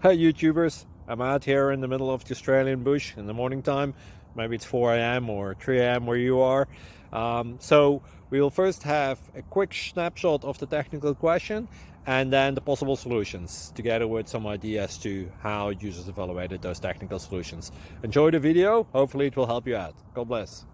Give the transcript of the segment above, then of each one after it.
Hey YouTubers, I'm out here in the middle of the Australian bush in the morning time. Maybe it's 4 a.m. or 3 a.m. where you are. So we'll first have a quick snapshot of the technical question and then the possible solutions, together with some ideas to how users evaluated those technical solutions. Enjoy the video, hopefully it will help you out. God bless.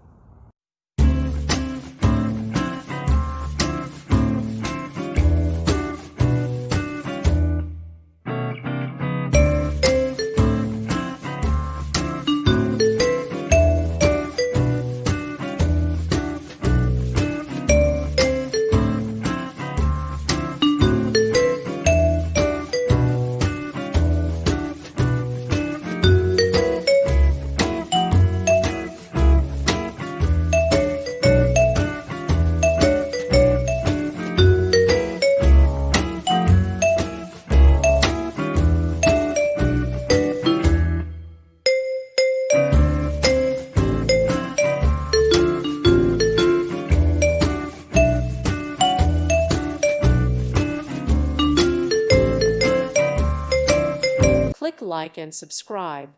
Click like and subscribe.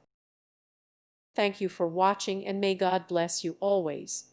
Thank you for watching and may God bless you always.